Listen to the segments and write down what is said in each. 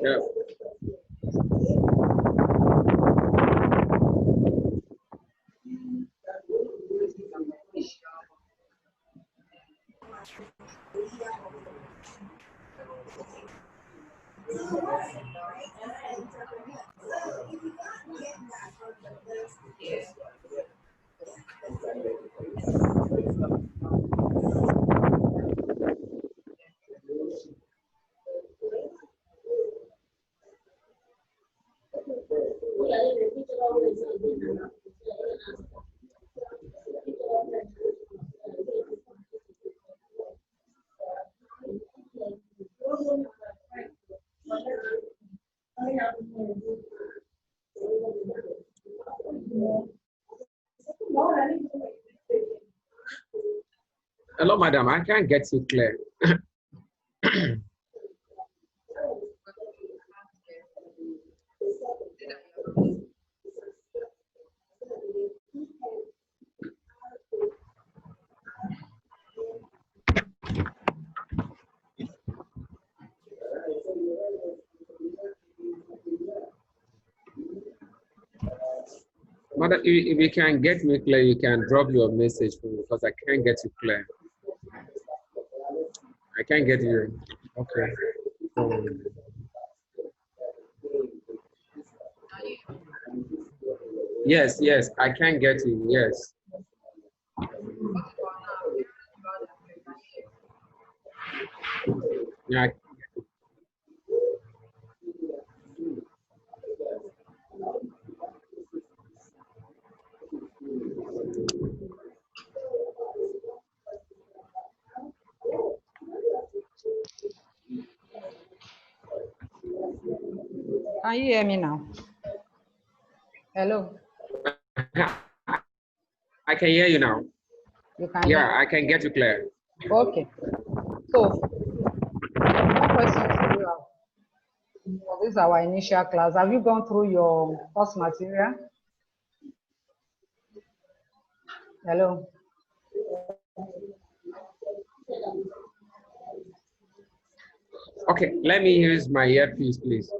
Yeah. Hello, madam. I can't get you clear. Madam, if you can get me clear, you can drop your message for me because I can't get you clear. I can't get you. Okay. Yes, yes, I can get you. Yes. Yeah. Can you hear me now? Hello. I can hear you now. You can Yeah, hear I can get you clear. Okay. So, what questions do you have? This is our initial class. Have you gone through your course material? Hello. Okay, let me use my earpiece, please.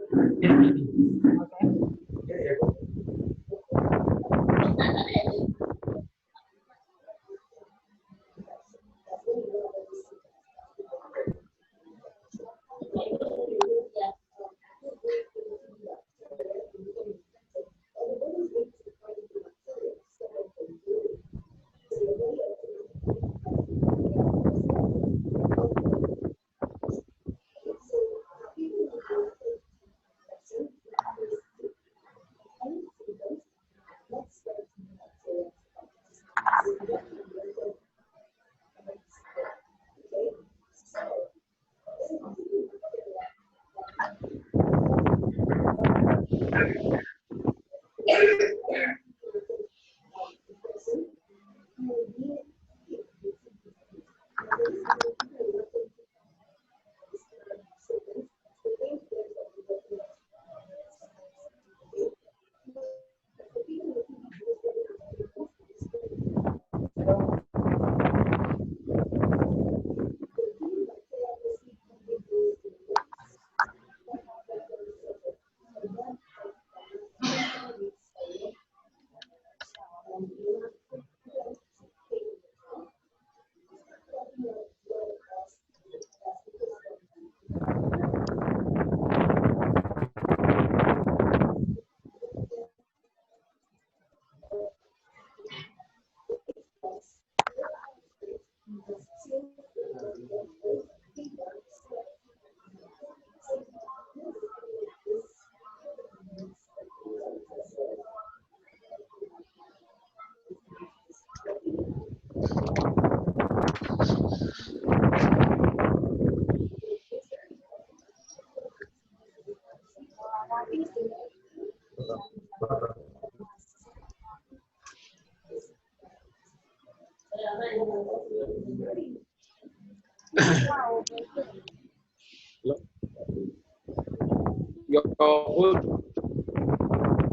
Okay. Your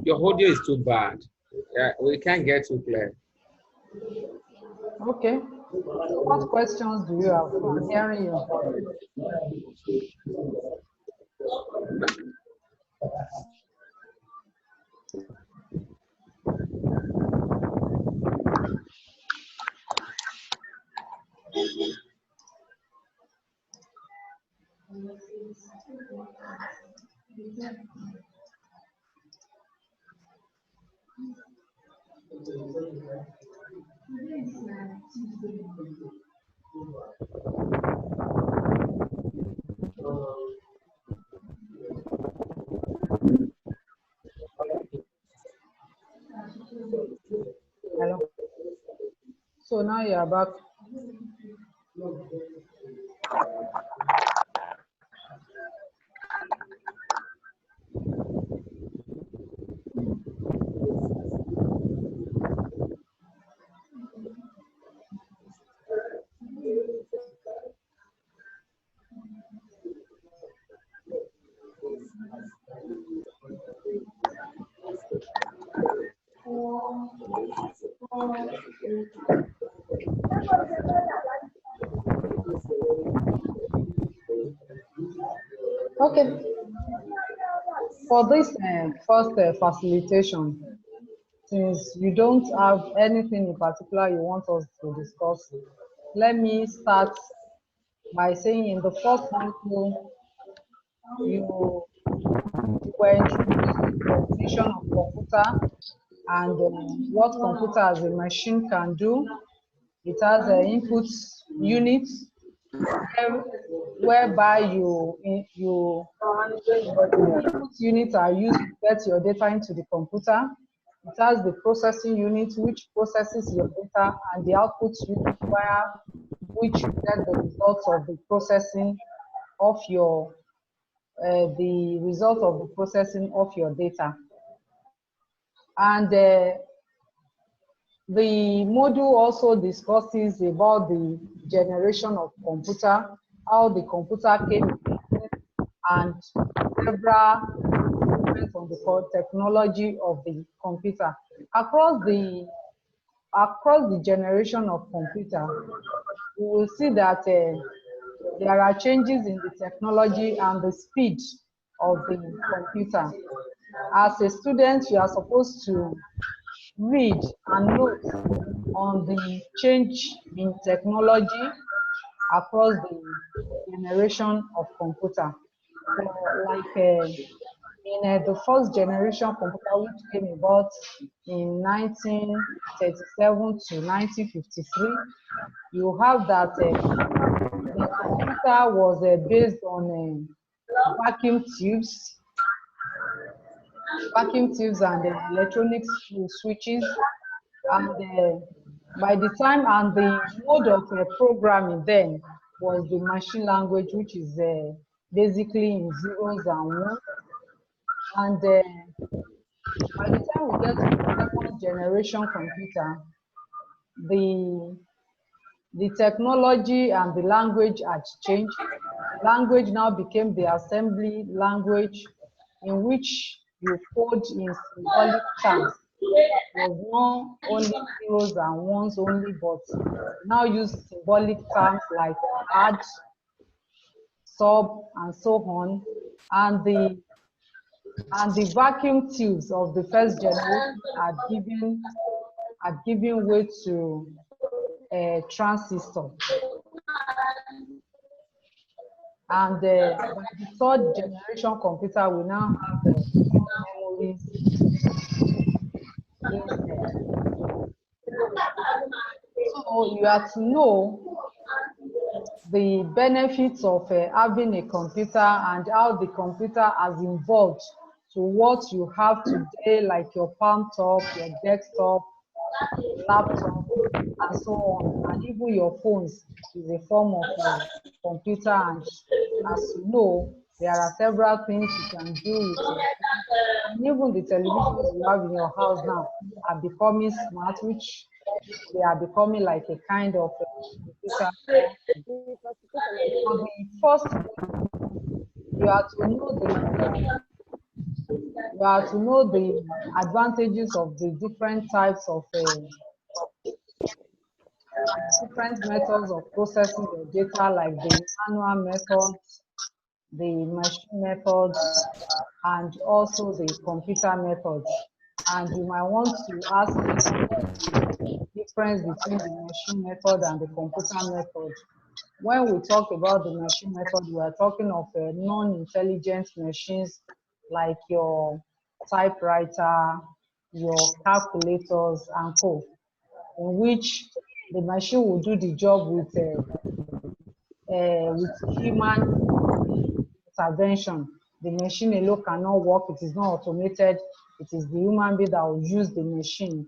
your audio is too bad. Yeah, we can't get you clear. Okay. So what questions do you have? I'm hearing you. Hello. So now you are back. Okay. For this first facilitation, since you don't have anything in particular you want us to discuss, let me start by saying in the first module, you were introduced to the definition of computer and what computer as a machine can do. It has an input unit whereby input units are used to get your data into the computer. It has the processing unit which processes your data and the output unit via which you get the results of the processing of your data. And the module also discusses about the generation of computer, how the computer came in, and several improvements on the technology of the computer. Across the generation of computer, we will see that there are changes in the technology and the speed of the computer. As a student, you are supposed to read and note on the change in technology across the generation of computer. So, like in the first generation computer, which came about in 1937 to 1953, you have that the computer was based on vacuum tubes, and electronic switches, and by the time and the mode of programming then was the machine language, which is basically in zeros and ones. And by the time we get to the second generation computer, the technology and the language had changed. The language now became the assembly language, in which you code in symbolic terms. It was not only zeros and ones only, but now use symbolic terms like add, sub, and so on. And the vacuum tubes of the first generation had given way to a transistor. And by the third generation computer, we now have the memories instead. So you have to know the benefits of having a computer and how the computer has evolved to what you have today, like your palm top, your desktop, laptop, and so on. And even your phones is a form of computer. And as you know, there are several things you can do with it. And even the televisions you have in your house now are becoming smart, which they are becoming like a kind of computer. For the first, you have to know You are to know the advantages of the different types of different methods of processing your data, like the manual methods, the machine methods, and also the computer methods. And you might want to ask the difference between the machine method and the computer method. When we talk about the machine method, we are talking of non-intelligent machines like your typewriter, your calculators, and co, in which the machine will do the job with human intervention. The machine alone cannot work. It is not automated. It is the human being that will use the machine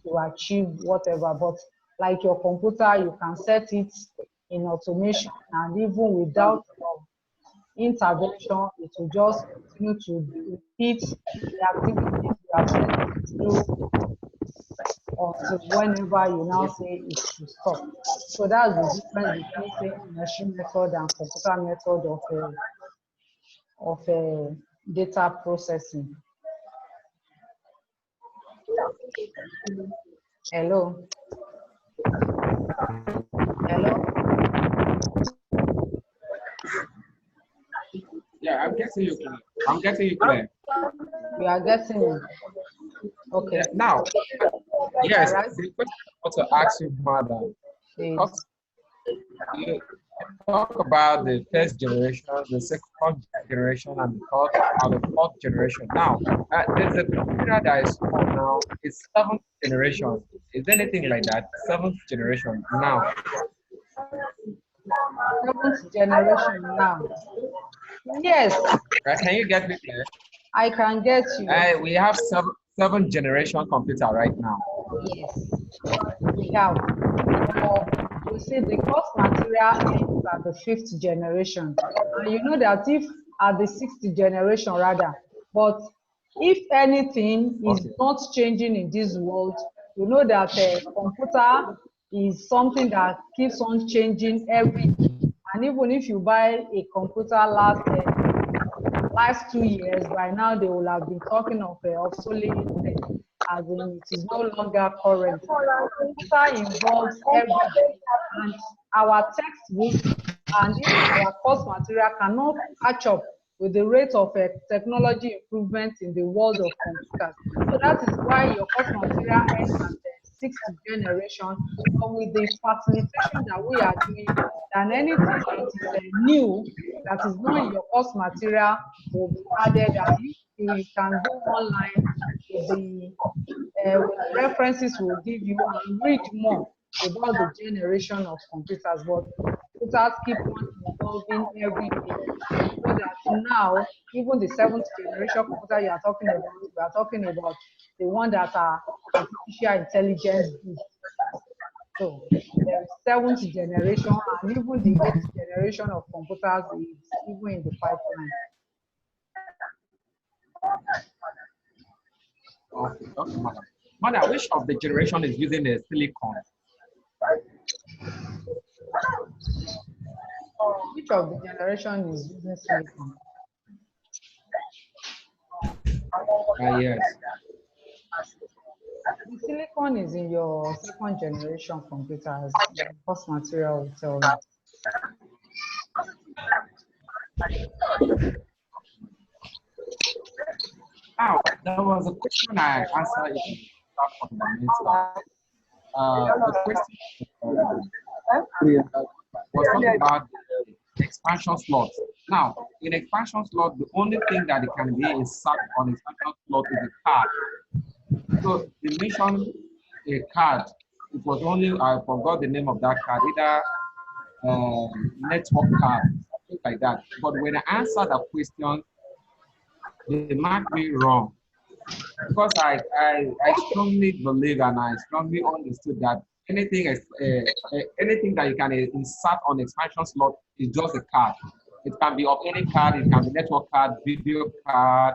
to achieve whatever. But like your computer, you can set it in automation, and even without intervention, it will just continue to repeat the activities you have set it to do until whenever you now say it should stop. So that's the difference between, say, machine method and computer method of data processing. Hello? Hello? Yeah, I'm getting you clear. I'm getting you clear. You are getting it? Okay. Yeah, now, yes, All right. the question I want to ask you, madam, because you talk about the first generation, the second generation, and the fourth generation. Now, there's a computer that is called now, it's seventh generation. Is there anything like that? Seventh generation now. Seventh generation now. Yes, Can you get me there? I can get you. We have seven generation computer right now. Yes, we have. You see, the course material ends at the fifth generation. And you know that if at the sixth generation rather, but if anything is not changing in this world, you know that a computer is something that keeps on changing every day. And even if you buy a computer last 2 years, by now they will have been talking of obsolete, as in it is no longer current. Computer involves everything, and our textbook and even our course material cannot catch up with the rate of technology improvement in the world of computers. So that is why your course material ends at the sixth generation. But with the facilitation that we are doing, and anything that is new, that is not in your course material, will be added, and you can go online with the references we'll give you and read more about the generation of computers. But computers keep on evolving every day. So that now, even the seventh generation computer you are talking about, we are talking about the one that are artificial intelligence based. So there is seventh generation, and even the eighth generation of computers is even in the pipeline. Okay, okay, madam. Madam, which of the generation is using a silicon? Which of the generation is using silicon? Yes. The silicon is in your second generation computers. The course material will tell you. Now, there was a question I answered in the fundamental. The question was talking about the expansion slot. Now, in expansion slot, the only thing that it can be is sat on expansion slot is a card. So they mentioned a card. It was only, I forgot the name of that card, either network card, something like that. But when I answered that question, they marked me wrong. Because I strongly believe and I strongly understood that anything that you can insert on expansion slot is just a card. It can be of any card. It can be network card, video card,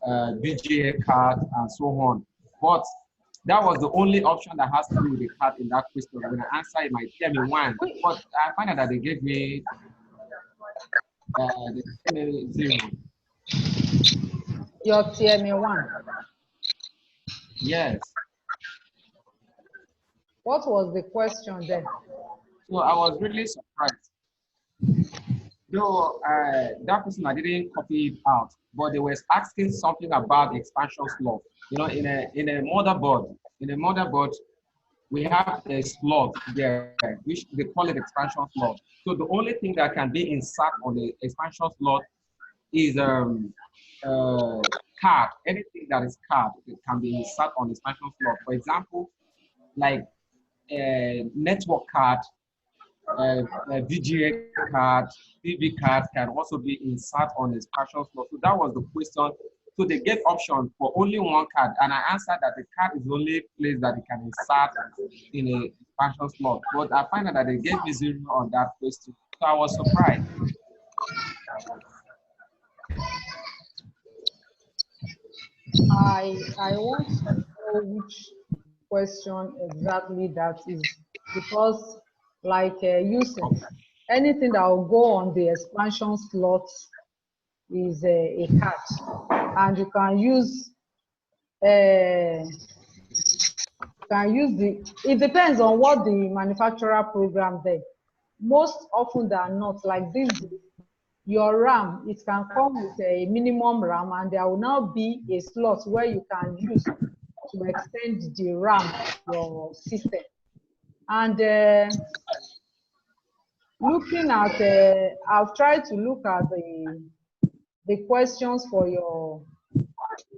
VGA card, and so on. But that was the only option that has to do with the card in that question. When I answer, it might tell me one. But I find out that they gave me the 0. Your TMA1. Yes. What was the question then? So I was really surprised. Though that person I didn't copy it out, but they were asking something about the expansion slot. You know, in a motherboard, we have a slot there, which they call it expansion slot. So the only thing that can be insert on the expansion slot is card. Anything that is card, it can be insert on the expansion slot. For example, like a network card, a VGA card, TV card can also be insert on the expansion slot. So that was the question. So they gave option for only one card, and I answered that the card is the only place that it can insert in a expansion slot. But I find out that they gave me 0 on that question. So I was surprised. I want to know which question exactly that is, because like you said, anything that will go on the expansion slot is a card, and you can use it depends on what the manufacturer programmed there. Most often than not, like this, your RAM, it can come with a minimum RAM, and there will now be a slot where you can use to extend the RAM of your system. And looking at, I've tried to look at the questions for your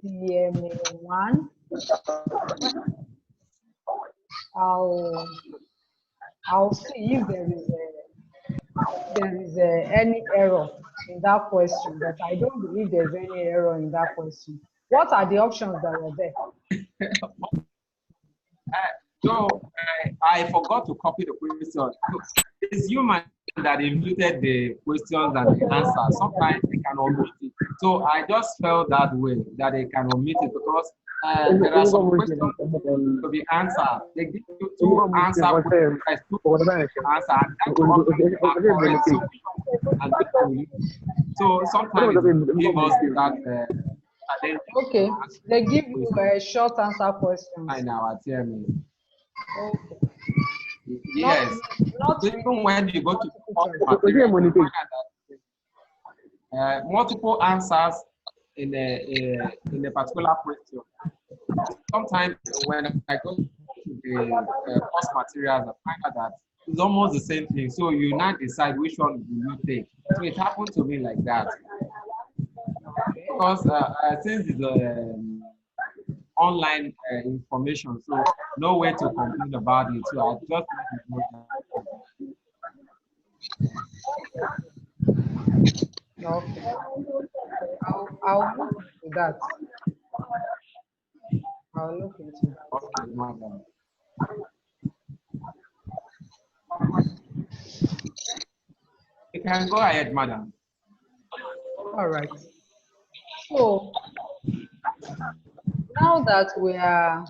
CMA1. I'll see if there is any error in that question, but I don't believe there's any error in that question. What are the options that were there? I forgot to copy the question. It's human that imputed the questions and the answers. Sometimes they can omit it. So I just felt that way, that they can omit it, because there are some questions to be answered. They give you 2 answer questions, 2 answer, and that option are correct. So sometimes they give us that. Okay, they give you a short answer question. I know, tell me. Okay. Yes. Not even when you go to multiple answers in a particular question. Sometimes when I go to the course materials, I find out that it's almost the same thing. So you now decide which one do you take. So it happened to me like that. Because since it's online information, so no way to complain about it. So I just okay. I'll look into that. I'll look into that. Okay, madam. You can go ahead, madam. All right. So now that we are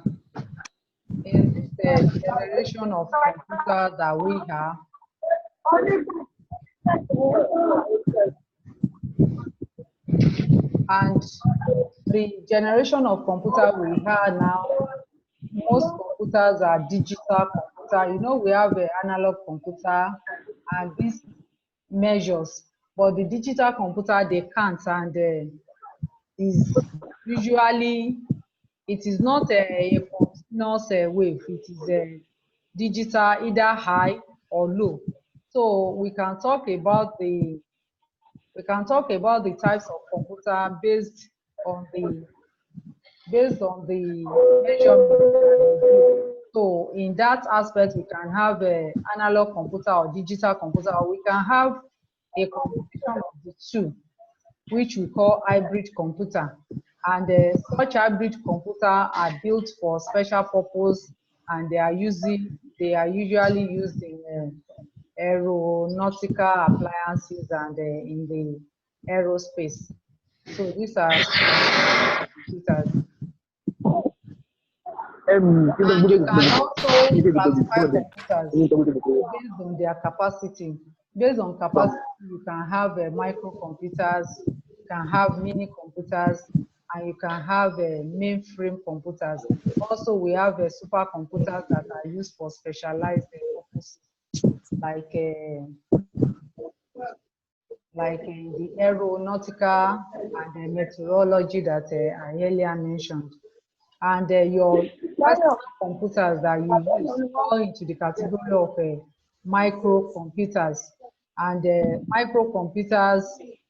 in this generation of computer that we have, and the generation of computer we have now, most computers are digital computer. You know, we have an analog computer and these measures, but the digital computer, they can't, and is usually, it is not a continuous wave, it is a digital, either high or low. So we can talk about the types of computer based on the measurement. So in that aspect, we can have an analog computer or digital computer, or we can have a combination of the two, which we call hybrid computer. And such hybrid computer are built for special purpose, and they are usually used in aeronautical appliances and in the aerospace. So these are computers. And you can also classify computers based on their capacity. Based on capacity, you can have microcomputers, you can have mini computers, and you can have mainframe computers. Also, we have supercomputers that are used for specialized purposes, like the aeronautical and the meteorology that I earlier mentioned. And your personal computers that you use fall into the category of microcomputers. And microcomputers,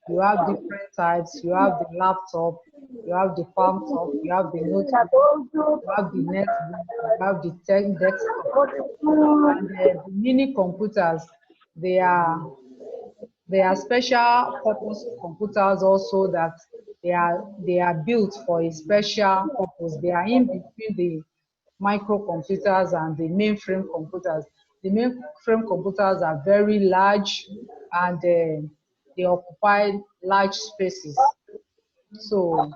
you have different types. You have the laptop, you have the palm top, you have the notebook, you have the netbook, you have the desktop. And the mini computers, they are special purpose computers also, that they are built for a special purpose. They are in between the microcomputers and the mainframe computers. The mainframe computers are very large, and they occupy large spaces. So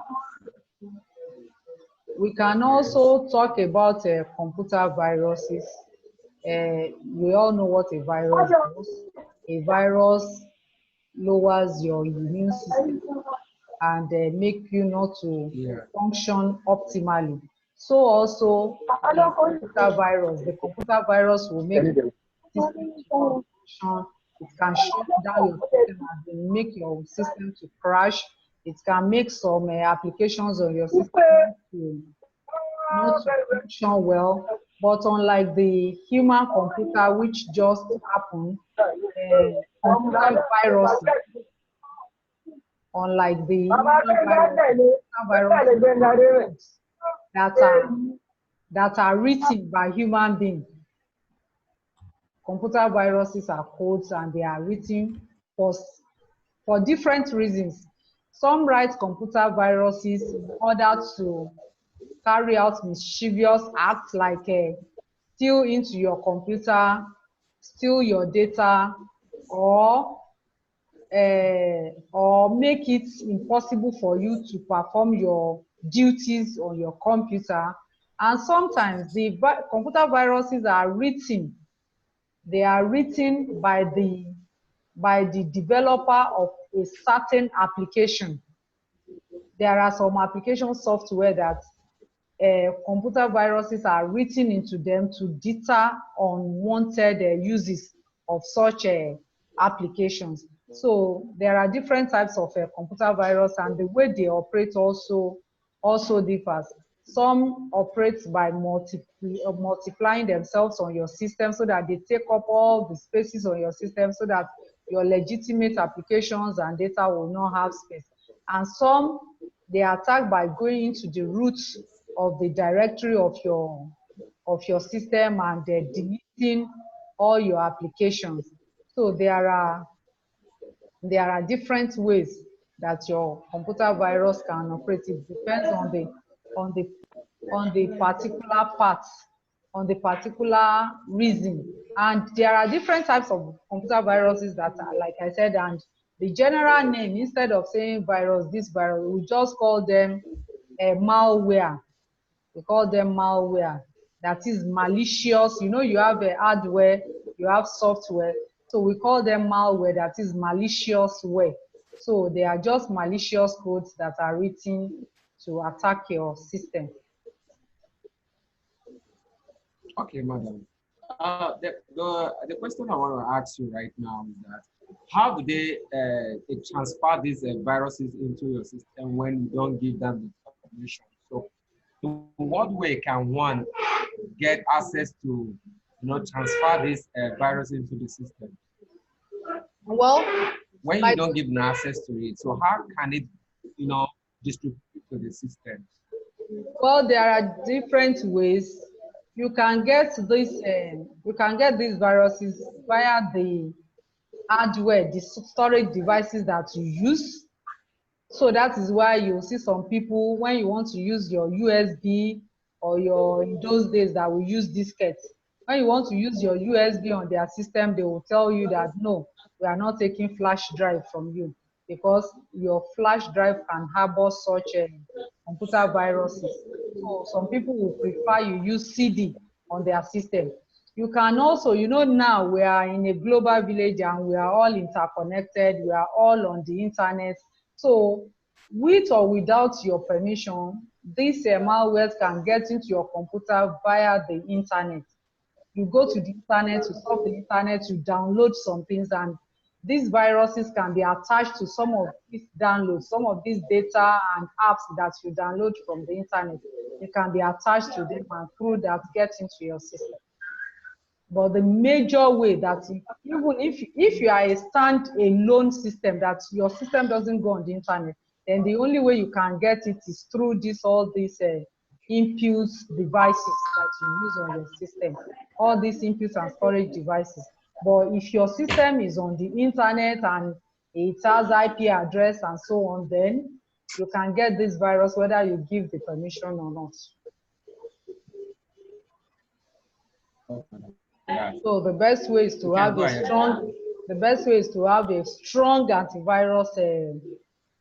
we can also talk about computer viruses. We all know what a virus does. A virus lowers your immune system and make you not to function optimally. So also the computer virus will make your system to function. It can shut down your system and make your system to crash. It can make some applications on your system to not to function well. But unlike the human computer, which just happened, computer viruses, unlike the viruses that are written by human beings. Computer viruses are codes, and they are written for different reasons. Some write computer viruses in order to carry out mischievous acts, like steal into your computer, steal your data, or make it impossible for you to perform your duties on your computer. And sometimes the computer viruses are written, they are written by the developer of a certain application. There are some application software that computer viruses are written into them to deter unwanted uses of such applications. So there are different types of computer virus, and the way they operate also differs. Some operate by multiplying themselves on your system, so that they take up all the spaces on your system, so that your legitimate applications and data will not have space. And some, they attack by going into the root of the directory of your system and deleting all your applications. So there are different ways that your computer virus can operate. It depends on the particular parts, on the particular reason. And there are different types of computer viruses that are, like I said, and the general name, instead of saying virus, this virus, we just call them malware. We call them malware. That is malicious. You know, you have hardware, you have software. So we call them malware, that is malicious ware. So they are just malicious codes that are written to attack your system. Okay, madam. The question I want to ask you right now is that how do they transfer these viruses into your system when you don't give them the permission? So, in what way can one get access to, transfer this virus into the system? Well, when you don't give them access to it, so how can it, distribute to the system? Well, there are different ways. You can get these viruses via the hardware, the storage devices that you use. So that is why you see some people, when you want to use your USB, or in those days that we use diskettes, when you want to use your USB on their system, they will tell you that no, we are not taking flash drive from you, because your flash drive can harbor such computer viruses. So some people will prefer you use CD on their system. You can also, now we are in a global village and we are all interconnected, we are all on the internet. So with or without your permission, these malwares can get into your computer via the internet. You go to the internet, you surf the internet, you download some things, and these viruses can be attached to some of these downloads, some of these data and apps that you download from the internet. They can be attached to them and through that get into your system. But the major way that even if you are a stand-alone system, that your system doesn't go on the internet, then the only way you can get it is through all these input devices that you use on your system, all these input and storage devices. But if your system is on the internet and it has IP address and so on, then you can get this virus whether you give the permission or not. Yeah. So the best way is to have a strong, antivirus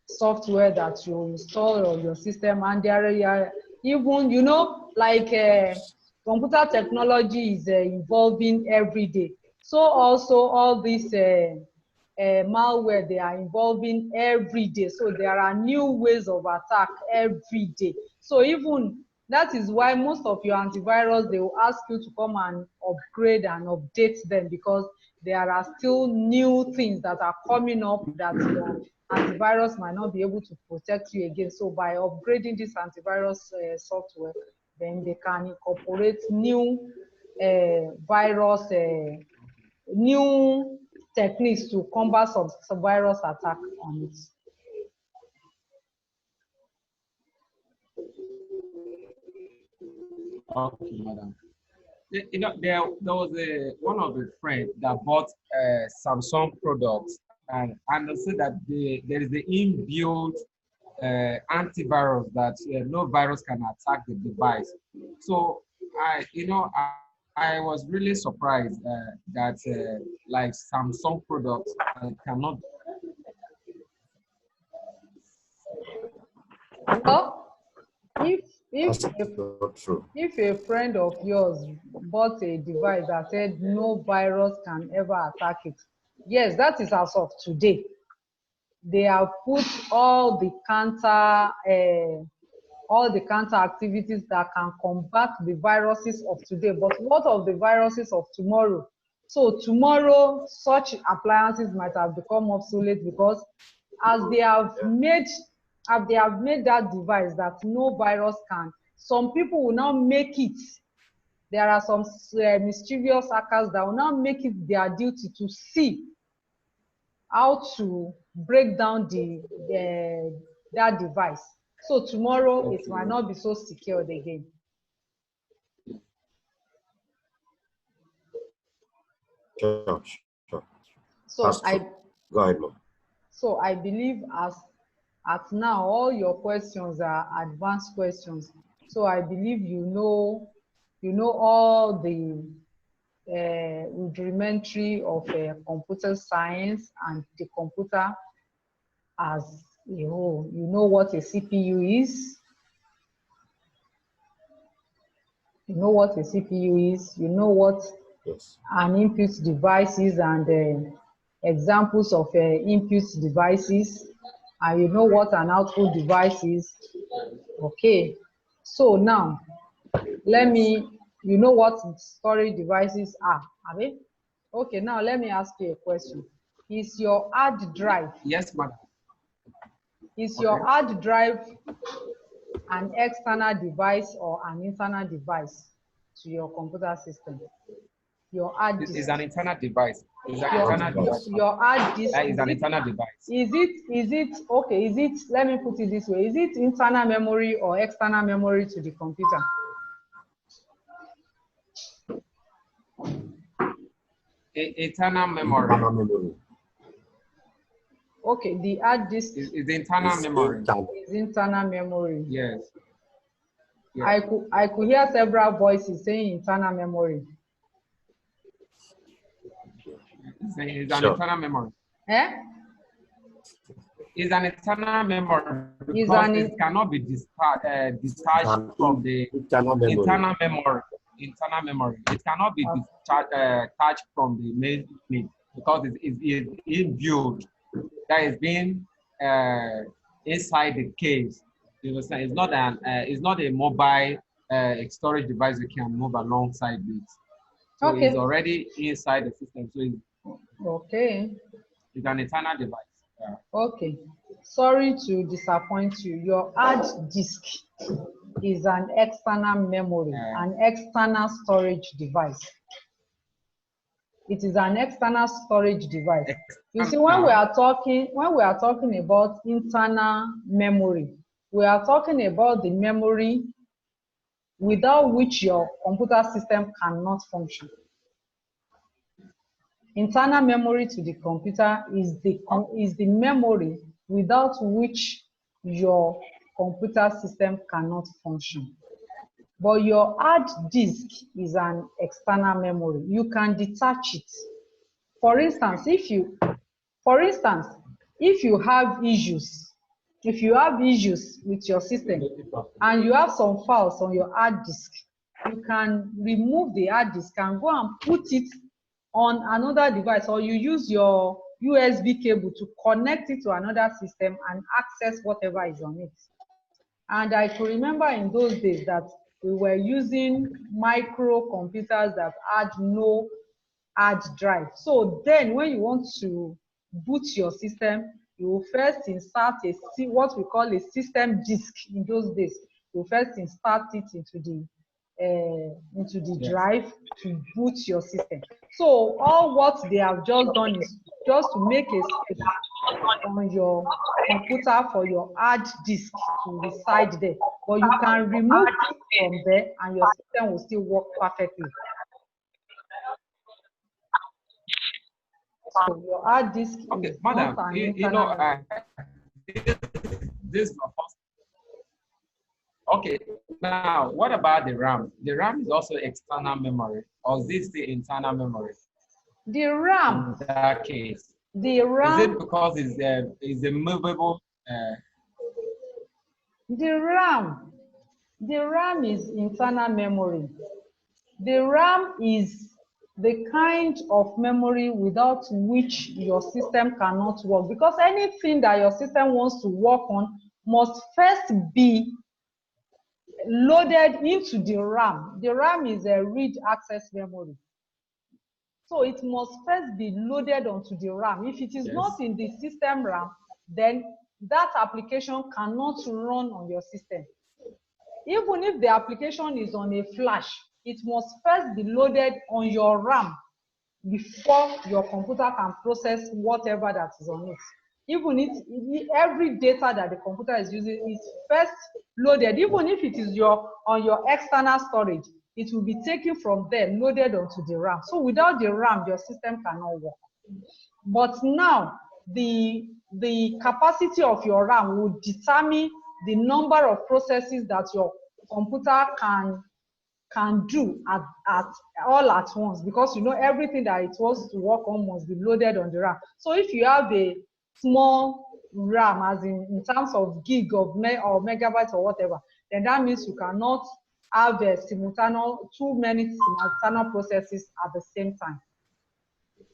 software that you install on your system, and there are even, you know, like computer technology is evolving every day. So also all these malware, they are evolving every day. So there are new ways of attack every day. So even that is why most of your antivirus, they will ask you to come and upgrade and update them, because there are still new things that are coming up that your antivirus might not be able to protect you against. So by upgrading this antivirus software, then they can incorporate new virus, new techniques to combat some virus attack on it. Okay, madam. You know, there was one of the friends that bought Samsung products, and they said that there is the inbuilt antivirus that no virus can attack the device. So I was really surprised that like Samsung products cannot. Well, if a friend of yours bought a device that said no virus can ever attack it, yes, that is as of today. They have put all the counter activities that can combat the viruses of today. But what of the viruses of tomorrow? So tomorrow, such appliances might have become obsolete, because as they have made that device that no virus can, some people will now make it. There are some mischievous hackers that will now make it their duty to see how to break down that device. So tomorrow it might not be so secured again. Sure. So Go ahead, Lord. So I believe at now all your questions are advanced questions. So I believe you know all the rudimentary of computer science and the computer as a whole. You know what a CPU is. You know what a CPU is. You know what an input device is, and examples of input devices, and you know what an output device is. Okay, so now you know what storage devices are, Abi? Okay, now let me ask you a question. Is your hard drive? Yes, madam. Is your hard drive an external device or an internal device to your computer system? Your hard disk is an internal device. Your hard disk is an internal device. Is it okay? Is it, let me put it this way, is it internal memory or external memory to the computer? Internal memory. Okay, the hard disk is internal memory. Is internal memory. Yes. I could hear several voices saying internal memory. It's an internal memory. Eh? It's an internal memory because it cannot be detached from the internal memory. Internal memory. It cannot be detached from the main because it is inbuilt. That is being inside the case. You understand? It's not a mobile storage device you can move alongside it. So Okay. it's already inside the system. So Okay. it's an internal device. Yeah. Okay. Sorry to disappoint you. Your hard disk is an external memory, an external storage device. It is an external storage device. You see, when we are talking about internal memory, we are talking about the memory without which your computer system cannot function. Internal memory to the computer is the memory without which your computer system cannot function. But your hard disk is an external memory. You can detach it. For instance, if you have issues, with your system and you have some files on your hard disk, you can remove the hard disk and go and put it on another device, or you use your USB cable to connect it to another system and access whatever is on it. And I could remember in those days that we were using microcomputers that had no hard drive. So then when you want to boot your system, you will first insert what we call a system disk in those days. You first insert it into the drive to boot your system. So all what they have just done is just to make a space on your computer for your hard disk to reside there. But you can remove it from there and your system will still work perfectly. So your hard disk is madam, not an internal. This is my first. Okay, now what about the RAM? The RAM is also external memory, or is this the internal memory? The RAM. In that case. The RAM. Is it because it's a movable? The RAM is internal memory. The RAM is the kind of memory without which your system cannot work, because anything that your system wants to work on must first be loaded into the RAM. The RAM is a read access memory. So it must first be loaded onto the RAM. If it is not in the system RAM, then that application cannot run on your system. Even if the application is on a flash, it must first be loaded on your RAM before your computer can process whatever that is on it. Even if every data that the computer is using is first loaded, even if it is on your external storage, it will be taken from there, loaded onto the RAM. So without the RAM, your system cannot work. But now, the capacity of your RAM will determine the number of processes that your computer can do at all at once, because you know everything that it wants to work on must be loaded on the RAM. So if you have a small RAM, as in terms of gig or megabytes or whatever, then that means you cannot have too many simultaneous processes at the same time.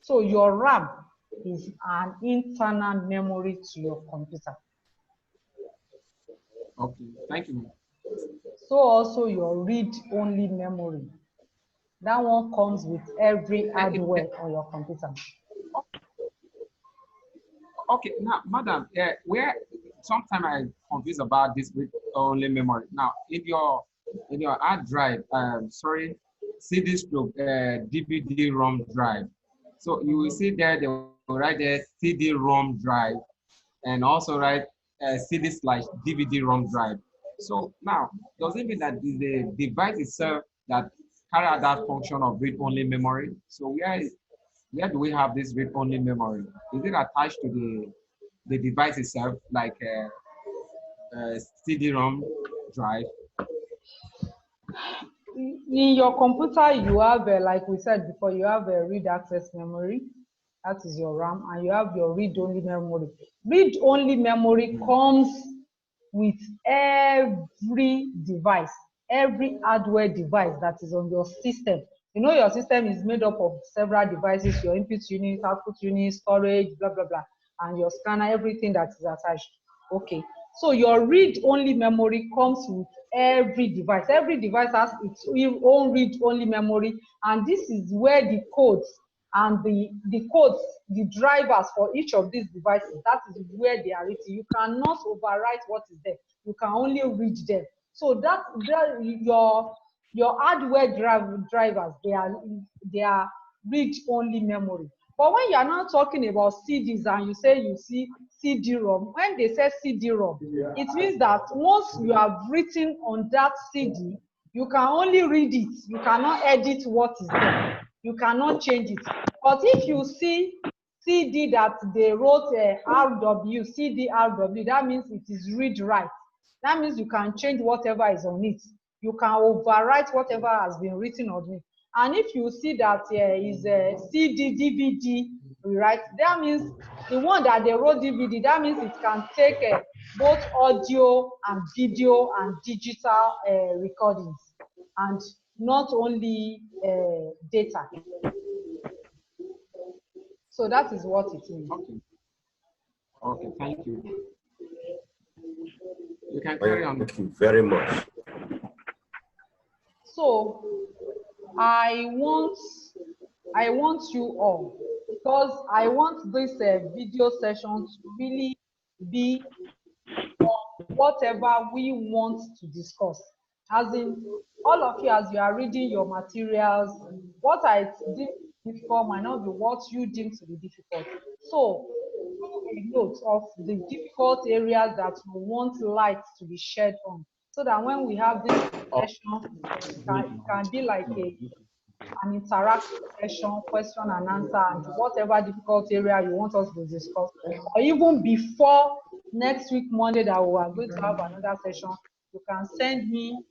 So your RAM is an internal memory to your computer. Okay, thank you. So also your read-only memory. That one comes with every hardware on your computer. Okay, now, madam, where sometimes I'm confused about this read-only memory. Now, in your hard drive, CD stroke DVD-ROM drive. So you will see there they will write there CD-ROM drive, and also write CD/DVD-ROM drive. So now, does it mean that the device itself that carry out that function of read-only memory? So where do we have this read-only memory? Is it attached to the device itself, like a CD-ROM drive? In your computer, you have, like we said before, you have a read access memory. That is your RAM, and you have your read-only memory. Read-only memory comes with every device, every hardware device that is on your system. You know your system is made up of several devices, your input unit, output unit, storage, blah, blah, blah, and your scanner, everything that is attached. Okay. So your read-only memory comes with every device. Every device has its own read-only memory, and this is where the codes and the drivers for each of these devices, that is where they are written. You cannot overwrite what is there. You can only read them. So your hardware drivers, they are read-only memory. But when you are now talking about CDs and you say you see CD-ROM, when they say CD-ROM, it means that once you have written on that CD, you can only read it. You cannot edit what is there. You cannot change it. But if you see CD that they wrote RW, CD RW, that means it is read-write. That means you can change whatever is on it. You can overwrite whatever has been written on it. And if you see that is a CD, DVD, right? That means the one that they wrote DVD, that means it can take both audio and video and digital recordings, and not only data. So that is what it means. Okay. Okay, thank you. You can carry on. Thank you very much. So I want you all, because I want this video session to really be on whatever we want to discuss. As in, all of you, as you are reading your materials, what I deem difficult might not be what you deem to be difficult. So a note of the difficult areas that we want light to be shed on, so that when we have this session, it can be like an interactive session, question and answer, and whatever difficult area you want us to discuss, or even before next week Monday that we are going to have another session, you can send me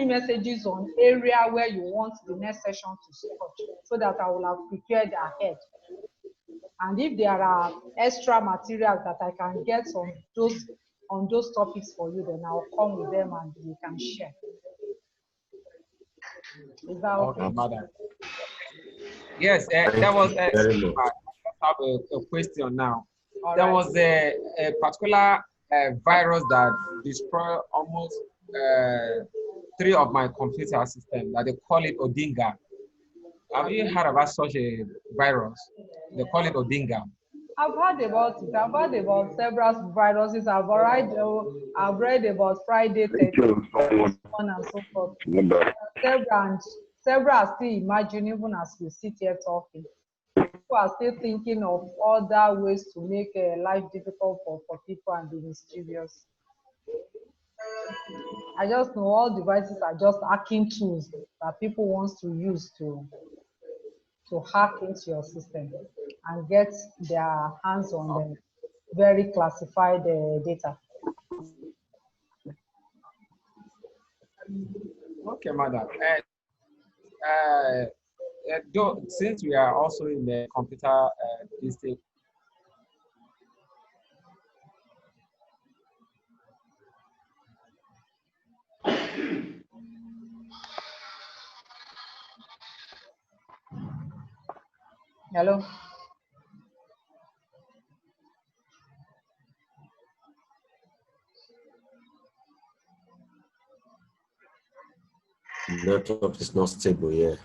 messages on area where you want the next session to touch, so that I will have prepared ahead. And if there are extra materials that I can get on those topics for you, then I'll come with them and we can share. Is that okay? Okay, madam. Yes, that was Thank you very much. I have a question now. All There right. was a particular virus that destroyed almost 3 of my computer systems, that they call it Odinga. Have you heard about such a virus? They call it Odinga. I've heard about it. I've heard about several viruses. I've read about Friday 13, on and so forth. Several are still imagining, even as we sit here talking. People are still thinking of other ways to make life difficult for people and be mischievous. I just know all devices are just hacking tools that people want to use to hack into your system and get their hands on the very classified data. Okay, madam. Since we are also in the computer district, Hello? Network is not stable here.